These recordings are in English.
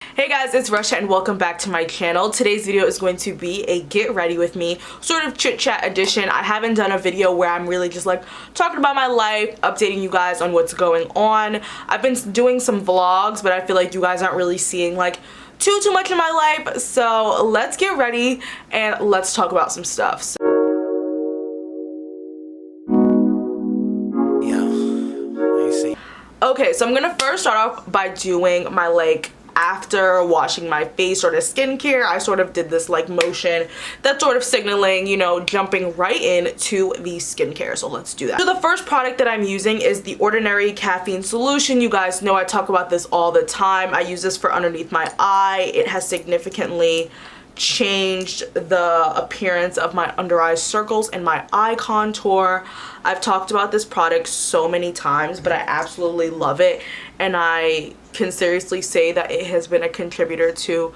Hey guys, it's Russia and welcome back to my channel. Today's video is going to be a get ready with me sort of chit chat edition. I haven't done a video where I'm really just like talking about my life, updating you guys on what's going on. I've been doing some vlogs, but I feel like you guys aren't really seeing like too much of my life. So let's get ready and let's talk about some stuff. Okay, so I'm gonna first start off by doing my like after washing my face sort of skincare. I sort of did this like motion that's sort of signaling, you know, jumping right into the skincare. So let's do that. So the first product that I'm using is the Ordinary Caffeine Solution. You guys know I talk about this all the time. I use this for underneath my eye. It has significantly changed the appearance of my under eye circles and my eye contour. I've talked about this product so many times, but I absolutely love it, and I can seriously say that it has been a contributor to,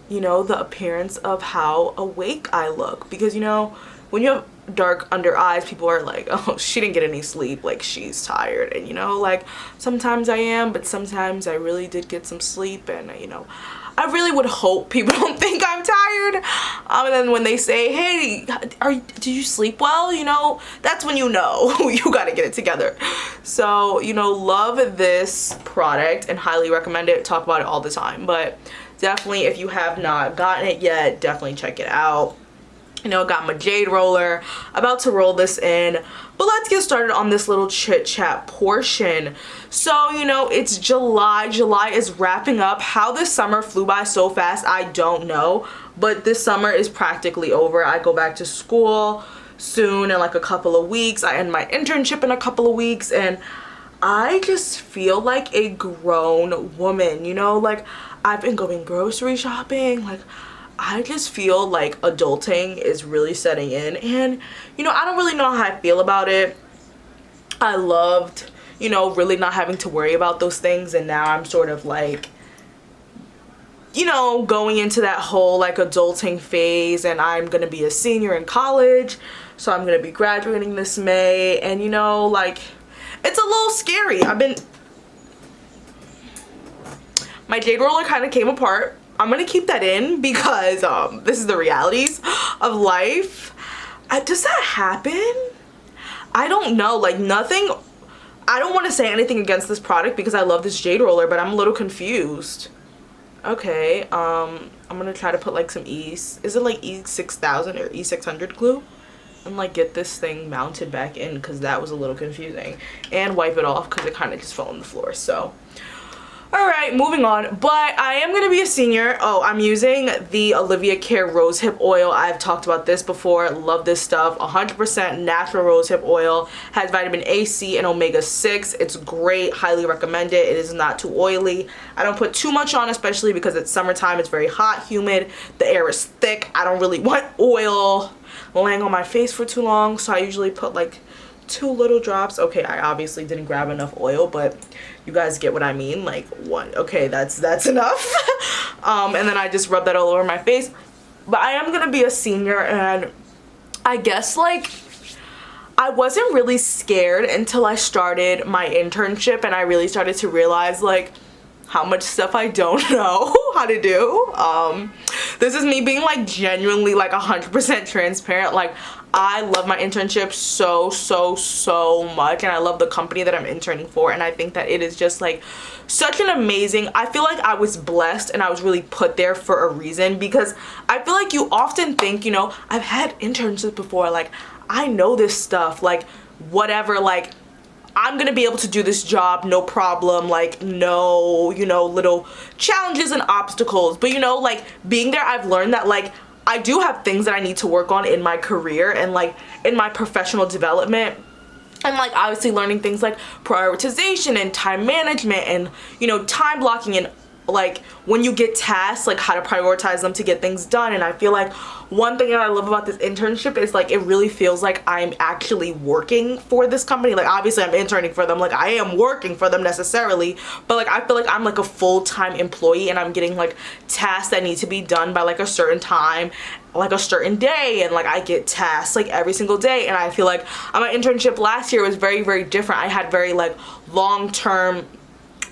you know, the appearance of how awake I look. Because, you know, when you have dark under eyes, people are like, oh, she didn't get any sleep, like she's tired. And, you know, like sometimes I am, but sometimes I really did get some sleep. And, you know, I really would hope people don't think I'm tired. And then when they say, hey, did you sleep well? You know, that's when you know you gotta get it together. So, you know, love this product and highly recommend it. Talk about it all the time. But definitely, if you have not gotten it yet, definitely check it out. You know, got my jade roller, about to roll this in, but let's get started on this little chit chat portion. So, you know, it's July. July is wrapping up. How this summer flew by so fast, I don't know, but this summer is practically over. I go back to school soon in like a couple of weeks. I end my internship in a couple of weeks, and I just feel like a grown woman, you know, like I've been going grocery shopping, like I just feel like adulting is really setting in. And, you know, I don't really know how I feel about it. I loved, you know, really not having to worry about those things, and now I'm sort of like, you know, going into that whole like adulting phase, and I'm gonna be a senior in college, so I'm gonna be graduating this May, and you know, like it's a little scary. My jade roller kind of came apart. I'm gonna keep that in because this is the realities of life. Does that happen? I don't know, like nothing. I don't want to say anything against this product because I love this jade roller, but I'm a little confused. Okay, I'm gonna try to put like some is it like E6000 or E600 glue, and like get this thing mounted back in because that was a little confusing, and wipe it off because it kind of just fell on the floor. So alright, moving on. But I am going to be a senior. Oh, I'm using the Olivia Rosehip oil. I've talked about this before. Love this stuff. 100% natural rosehip oil. Has vitamin A, C, and omega-6. It's great. Highly recommend it. It is not too oily. I don't put too much on, especially because it's summertime. It's very hot, humid. The air is thick. I don't really want oil laying on my face for too long, so I usually put like 2 little drops. Okay, I obviously didn't grab enough oil, but you guys get what I mean. Like one. Okay, that's enough. And then I just rub that all over my face. But I am gonna be a senior, and I guess like I wasn't really scared until I started my internship, and I really started to realize like how much stuff I don't know how to do. This is me being like genuinely like 100% transparent. Like I love my internship so much, and I love the company that I'm interning for, and I think that it is just like such an amazing, I feel like I was blessed and I was really put there for a reason, because I feel like you often think, you know, I've had internships before, like I know this stuff, like whatever, like I'm gonna be able to do this job no problem, like no, you know, little challenges and obstacles. But you know, like being there, I've learned that like I do have things that I need to work on in my career and like in my professional development, and like obviously learning things like prioritization and time management and, you know, time blocking, and like when you get tasks, like how to prioritize them to get things done. And I feel like one thing that I love about this internship is like it really feels like I'm actually working for this company. Like obviously I'm interning for them, like I am working for them necessarily, but like I feel like I'm like a full-time employee, and I'm getting like tasks that need to be done by like a certain time, like a certain day, and like I get tasks like every single day. And I feel like my internship last year was very different. I had very like long-term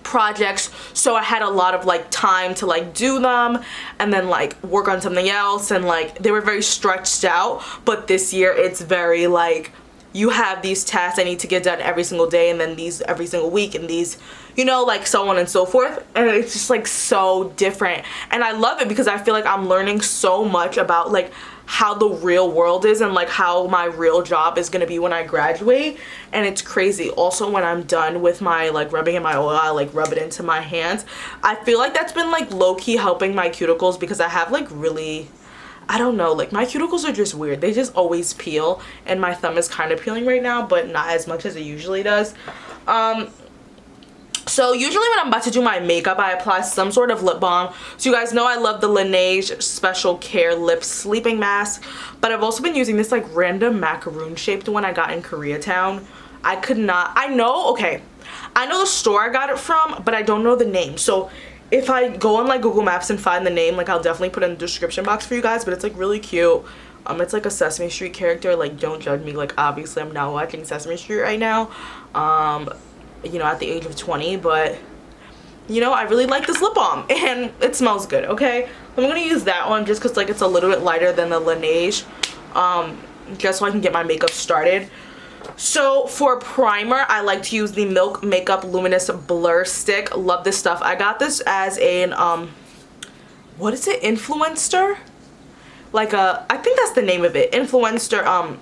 projects, so I had a lot of like time to like do them and then like work on something else, and like they were very stretched out. But this year it's very like, you have these tasks I need to get done every single day, and then these every single week, and these, you know, like so on and so forth. And it's just like so different, and I love it because I feel like I'm learning so much about like how the real world is, and like how my real job is gonna be when I graduate. And it's crazy. Also, when I'm done with my like rubbing in my oil, I like rub it into my hands. I feel like that's been like low-key helping my cuticles, because I have like really, I don't know, like my cuticles are just weird. They just always peel, and my thumb is kind of peeling right now, but not as much as it usually does. So usually when I'm about to do my makeup, I apply some sort of lip balm. So you guys know I love the Laneige Special Care Lip Sleeping Mask, but I've also been using this like random macaroon shaped one I got in Koreatown. I know the store I got it from, but I don't know the name. So if I go on like Google Maps and find the name, like I'll definitely put it in the description box for you guys. But it's like really cute. It's like a Sesame Street character. Like, don't judge me, like obviously I'm not watching Sesame Street right now, you know, at the age of 20, but you know, I really like this lip balm and it smells good. Okay, I'm gonna use that one just because like it's a little bit lighter than the Laneige, just so I can get my makeup started. So for primer, I like to use the Milk Makeup Luminous Blur Stick. Love this stuff. I got this as an what is it, influencer, like I think that's the name of it, influencer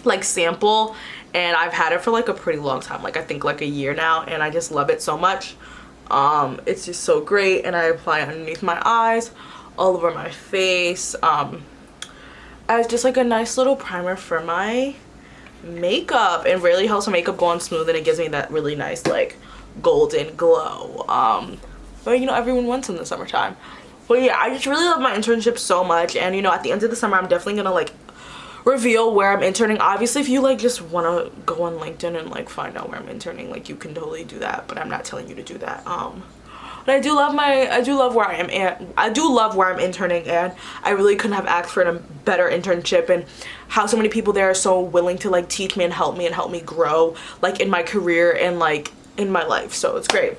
like sample, and I've had it for like a pretty long time, like I think like a year now, and I just love it so much. It's just so great, and I apply it underneath my eyes, all over my face, as just like a nice little primer for my makeup. It really helps my makeup go on smooth, and it gives me that really nice like golden glow, but you know, everyone wants in the summertime. But yeah, I just really love my internship so much, and you know, at the end of the summer I'm definitely gonna like reveal where I'm interning. Obviously, if you like just want to go on LinkedIn and like find out where I'm interning, like you can totally do that, but I'm not telling you to do that. But I do love where I am, and I do love where I'm interning, and I really couldn't have asked for a better internship, and how so many people there are so willing to like teach me and help me grow like in my career and like in my life. So it's great.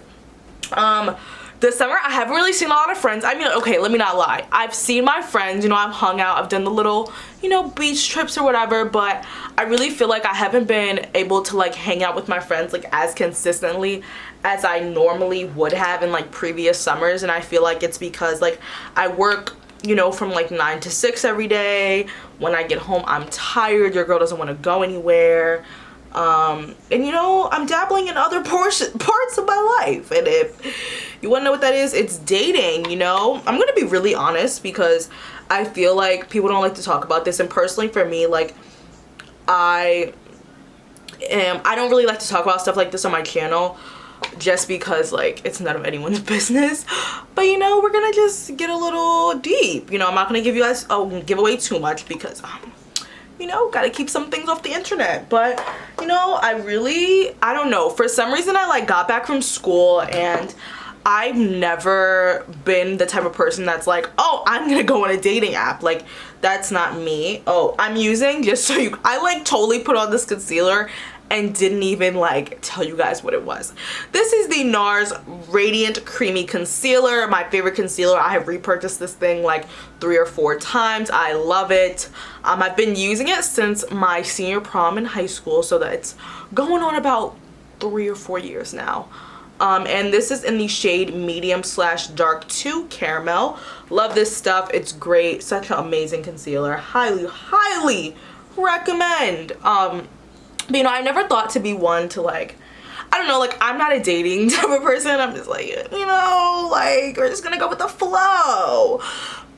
This summer I haven't really seen a lot of friends. I mean, okay, let me not lie, I've seen my friends, you know, I've hung out, I've done the little, you know, beach trips or whatever, but I really feel like I haven't been able to like hang out with my friends like as consistently as I normally would have in like previous summers. And I feel like it's because like I work, you know, from like 9 to 6 every day. When I get home I'm tired, your girl doesn't want to go anywhere. And you know, I'm dabbling in other parts of my life, and if you want to know what that is, it's dating. You know, I'm gonna be really honest, because I feel like people don't like to talk about this, and personally for me, like I don't really like to talk about stuff like this on my channel, just because like it's none of anyone's business. But you know, we're gonna just get a little deep. You know, I'm not gonna give you guys give away too much, because you know, gotta keep some things off the internet. But you know, I don't know, for some reason I like got back from school, and I've never been the type of person that's like, oh, I'm gonna go on a dating app. Like, that's not me. Oh, I'm using, just so you, I like totally put on this concealer and didn't even like tell you guys what it was. This is the Nars Radiant Creamy Concealer, my favorite concealer. I have repurchased this thing like 3 or 4 times. I love it. I've been using it since my senior prom in high school, so that it's going on about 3 or 4 years now. And this is in the shade medium/dark 2 caramel. Love this stuff. It's great. Such an amazing concealer. Highly recommend. But you know, I never thought to be one to like, I don't know, like I'm not a dating type of person. I'm just like, you know, like we're just gonna go with the flow.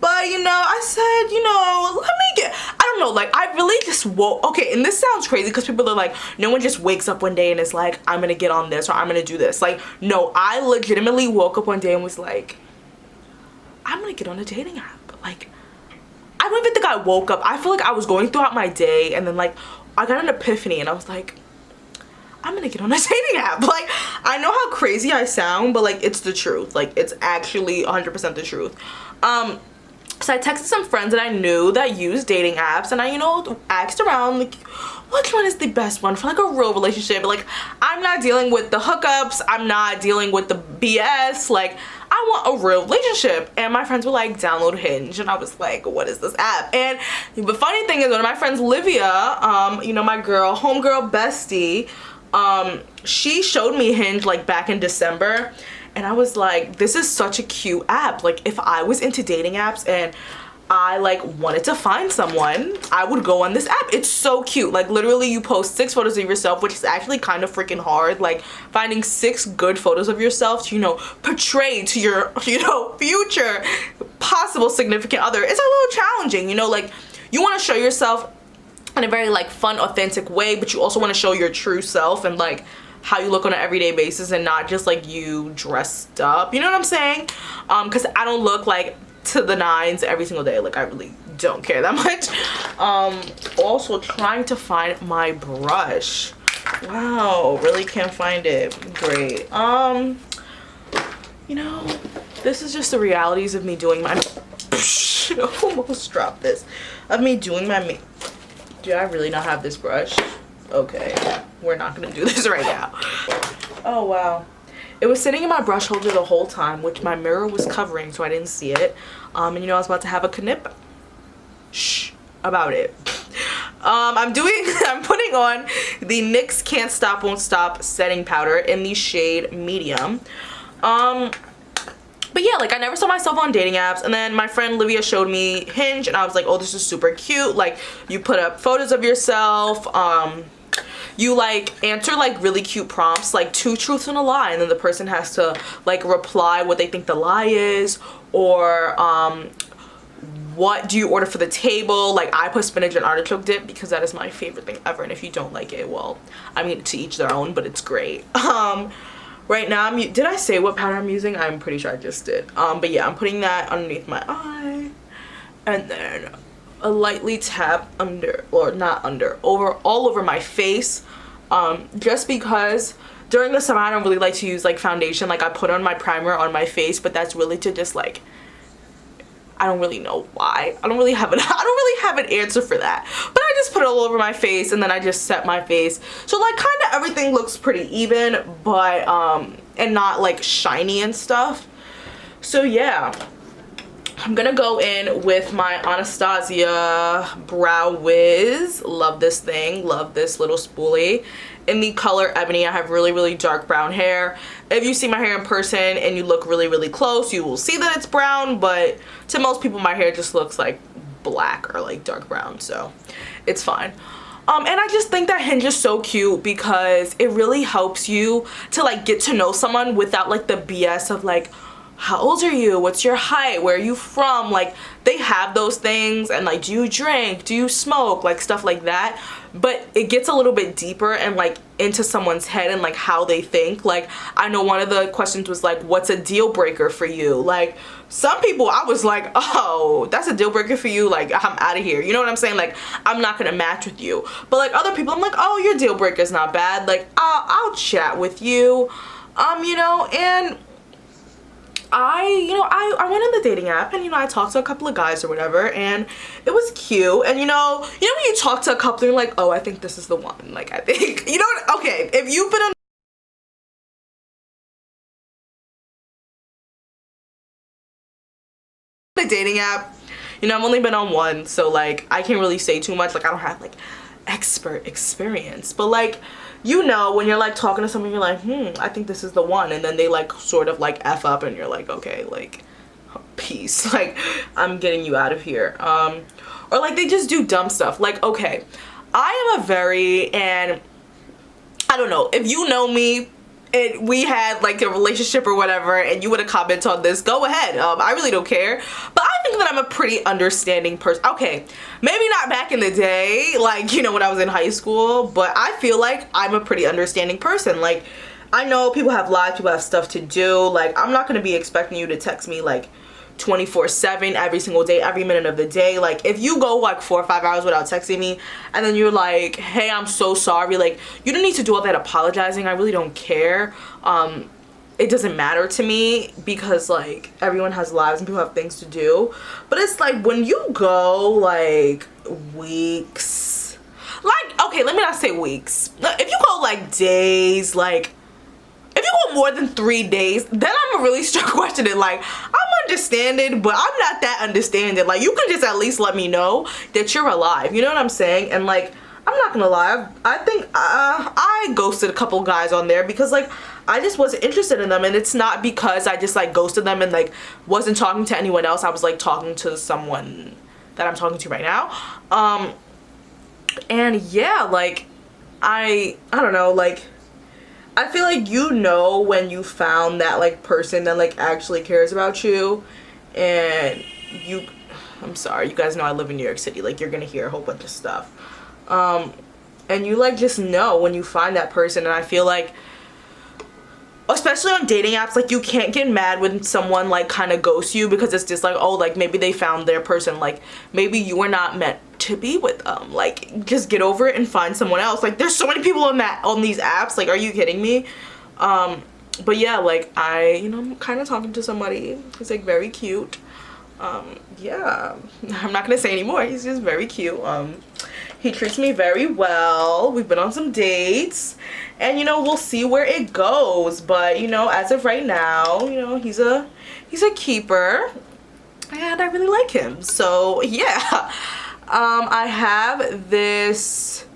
But you know, I said, you know, I don't know, like I really just woke, okay, and this sounds crazy because people are like, no one just wakes up one day and is like, I'm gonna get on this or I'm gonna do this. Like, no, I legitimately woke up one day and was like, I'm gonna get on a dating app. Like, I don't even think I woke up. I feel like I was going throughout my day, and then like I got an epiphany and I was like, I'm gonna get on a dating app. Like, I know how crazy I sound, but like it's the truth. Like, it's actually 100% the truth. So I texted some friends that I knew that use dating apps, and I, you know, asked around like, which one is the best one for like a real relationship? Like, I'm not dealing with the hookups, I'm not dealing with the BS, like I want a real relationship. And my friends were like, download Hinge. And I was like, what is this app? And the funny thing is, one of my friends, Olivia, you know, my girl, homegirl bestie, she showed me Hinge like back in December. And I was like, this is such a cute app. Like, if I was into dating apps and I like wanted to find someone, I would go on this app. It's so cute. Like, literally you post 6 photos of yourself, which is actually kind of freaking hard. Like, finding 6 good photos of yourself to, you know, portray to your, you know, future possible significant other. It's a little challenging, you know, like you want to show yourself in a very like fun, authentic way, but you also want to show your true self and like how you look on an everyday basis and not just like you dressed up, you know what I'm saying? Because I don't look like to the nines every single day. Like, I really don't care that much. Also trying to find my brush. Wow, really can't find it. Great. You know, this is just the realities of me doing my almost dropped this, of me doing my makeup. Do I really not have this brush? Okay, we're not gonna do this right now. Oh wow, it was sitting in my brush holder the whole time, which my mirror was covering, so I didn't see it. And you know, I was about to have a knip about it. I'm putting on the NYX Can't Stop Won't Stop setting powder in the shade medium. But yeah, like I never saw myself on dating apps, and then my friend Olivia showed me Hinge, and I was like, oh, this is super cute. Like, you put up photos of yourself, you like answer like really cute prompts, like 2 truths and a lie, and then the person has to like reply what they think the lie is, or what do you order for the table. Like, I put spinach and artichoke dip because that is my favorite thing ever, and if you don't like it, well, I mean, to each their own, but it's great. Right now, did I say what powder I'm using? I'm pretty sure I just did. But yeah, I'm putting that underneath my eye, and then a lightly tap under, or not under, all over my face, just because during the summer I don't really like to use like foundation. Like, I put on my primer on my face, but that's really to just like, I don't really know why. I don't really have an answer for that. But I just put it all over my face, and then I just set my face. So like kind of everything looks pretty even, but and not like shiny and stuff. So yeah, I'm gonna go in with my Anastasia Brow Wiz. Love this thing. Love this little spoolie. In the color Ebony. I have really, really dark brown hair. If you see my hair in person and you look really, really close, you will see that it's brown, but to most people my hair just looks like black or like dark brown, so it's fine. And I just think that Hinge is so cute because it really helps you to like get to know someone without like the BS of like, how old are you, what's your height, where are you from. Like, they have those things, and like, do you drink, do you smoke, like stuff like that. But it gets a little bit deeper and like into someone's head and like how they think. Like, I know one of the questions was like, what's a deal breaker for you? Like, some people I was like, oh, that's a deal breaker for you, like I'm out of here, you know what I'm saying? Like, I'm not gonna match with you. But like other people I'm like, oh, your deal breaker is not bad, like I'll chat with you, you know. And I went on the dating app, and you know, I talked to a couple of guys or whatever, and it was cute. And you know when you talk to a couple, you're like, oh, I think this is the one. Like, I think, you know what, okay, if you've been on the dating app, you know, I've only been on one, so like I can't really say too much. Like, I don't have like expert experience, but like, you know, when you're like talking to someone, you're like, I think this is the one, and then they like sort of like F up, and you're like, okay, like, peace, like, I'm getting you out of here. Or like they just do dumb stuff. Like, okay, I am and I don't know, if you know me and we had like a relationship or whatever, and you would have commented on this, go ahead. I really don't care. But I think that I'm a pretty understanding person. Okay, maybe not back in the day, like, you know, when I was in high school, but I feel like I'm a pretty understanding person. Like, I know people have lives, people have stuff to do. Like, I'm not gonna be expecting you to text me like 24/7 every single day, every minute of the day. Like, if you go like 4 or 5 hours without texting me, and then you're like, hey, I'm so sorry, like, you don't need to do all that apologizing. I really don't care. It doesn't matter to me, because like everyone has lives and people have things to do. But it's like when you go like weeks, like, okay, let me not say weeks. If you go like days, like if you go more than 3 days, then I'm gonna really start questioning. Like, I'm understanding, but I'm not that understanding. Like, you can just at least let me know that you're alive. You know what I'm saying? And like, I'm not gonna lie, I think I ghosted a couple guys on there because like I just wasn't interested in them, and it's not because I just like ghosted them and like wasn't talking to anyone else. I was like talking to someone that I'm talking to right now. And yeah, like I don't know, like I feel like you know when you found that like person that like actually cares about you, and I'm sorry, you guys know I live in New York City, like you're gonna hear a whole bunch of stuff. And you like just know when you find that person. And I feel like especially on dating apps, like you can't get mad when someone like kind of ghosts you, because it's just like, oh, like maybe they found their person, like maybe you were not meant to be with them. Like just get over it and find someone else. Like there's so many people on these apps, like are you kidding me? But yeah, like I'm kind of talking to somebody who's like very cute. Yeah, I'm not gonna say anymore. He's just very cute. He treats me very well. We've been on some dates, and we'll see where it goes. But as of right now, he's a keeper, and I really like him. So yeah, I have this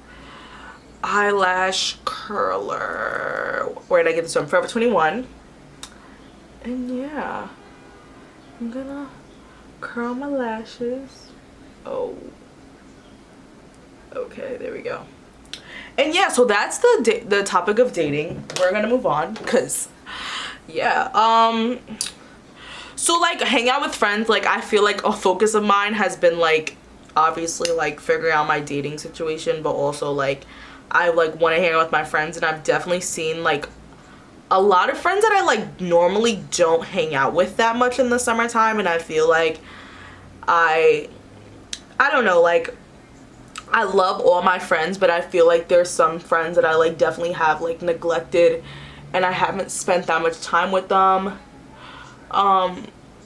eyelash curler. Where did I get this from? Forever 21. And yeah, I'm gonna curl my lashes. Oh, okay, there we go. And yeah, so that's the topic of dating. We're gonna move on because yeah, so like hang out with friends, like I feel like a focus of mine has been like obviously like figuring out my dating situation, but also like I like want to hang out with my friends. And I've definitely seen like a lot of friends that I like normally don't hang out with that much in the summertime, and I feel like I don't know, like I love all my friends, but I feel like there's some friends that I like definitely have like neglected, and I haven't spent that much time with them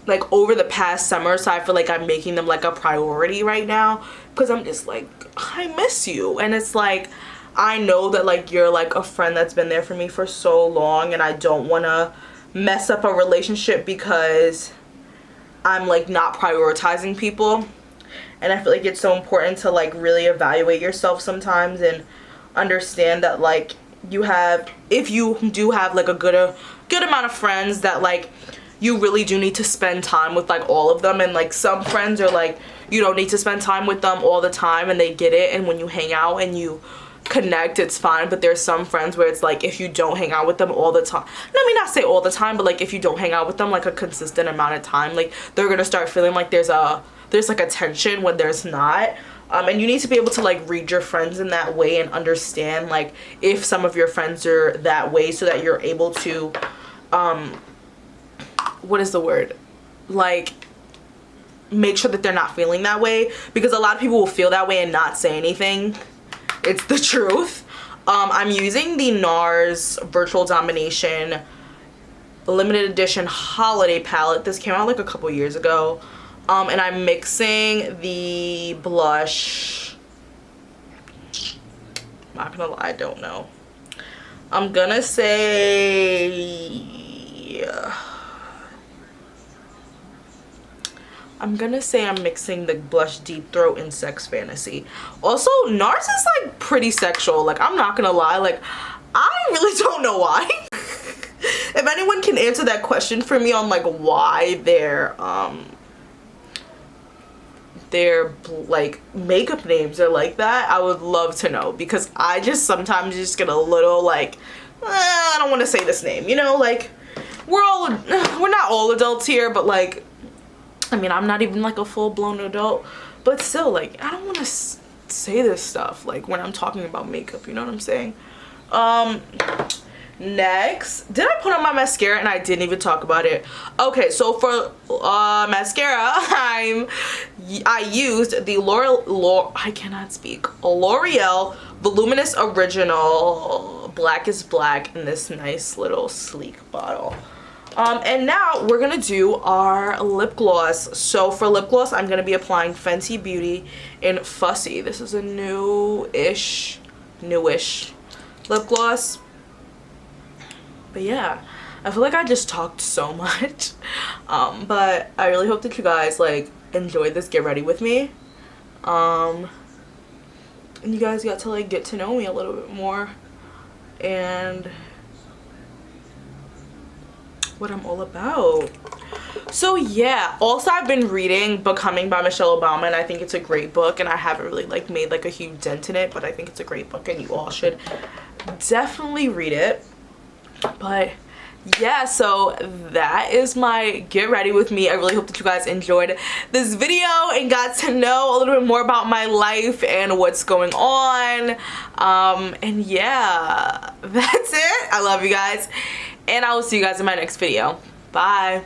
like over the past summer. So I feel like I'm making them like a priority right now, because I'm just like, I miss you. And it's like, I know that like you're like a friend that's been there for me for so long, and I don't want to mess up a relationship because I'm like not prioritizing people. And I feel like it's so important to like really evaluate yourself sometimes and understand that like if you do have like a good amount of friends, that like you really do need to spend time with like all of them. And like some friends are like, you don't need to spend time with them all the time, and they get it, and when you hang out and you connect, it's fine. But there's some friends where it's like, if you don't hang out with them all the time, let me not say all the time, but like if you don't hang out with them like a consistent amount of time, like they're gonna start feeling like there's like a tension when there's not. And you need to be able to like read your friends in that way and understand like if some of your friends are that way, so that you're able to what is the word, like make sure that they're not feeling that way, because a lot of people will feel that way and not say anything. It's the truth. I'm using the Nars Virtual Domination limited edition holiday palette. This came out like a couple years ago. And I'm mixing the blush. Not gonna lie, I don't know. I'm gonna say I'm mixing the blush Deep Throat in Sex Fantasy. Also, Nars is like pretty sexual. Like, I'm not gonna lie, like I really don't know why. If anyone can answer that question for me on like why their like makeup names are like that, I would love to know, because I just sometimes just get a little like I don't want to say this name, like we're not all adults here, but like I mean, I'm not even like a full-blown adult, but still, like I don't want to say this stuff like when I'm talking about makeup, you know what I'm saying? Next, did I put on my mascara and I didn't even talk about it? Okay, so for mascara, I used the Loreal Voluminous Original Black is Black in this nice little sleek bottle. And now we're gonna do our lip gloss. So for lip gloss, I'm gonna be applying Fenty Beauty in Fussy. This is a new-ish newish lip gloss. But yeah, I feel like I just talked so much. But I really hope that you guys like enjoyed this get ready with me. And you guys got to like get to know me a little bit more and what I'm all about. So yeah, also I've been reading Becoming by Michelle Obama, and I think it's a great book, and I haven't really like made like a huge dent in it, but I think it's a great book and you all should definitely read it. But yeah, so that is my get ready with me. I really hope that you guys enjoyed this video and got to know a little bit more about my life and what's going on. And yeah, that's it. I love you guys, and I will see you guys in my next video. Bye.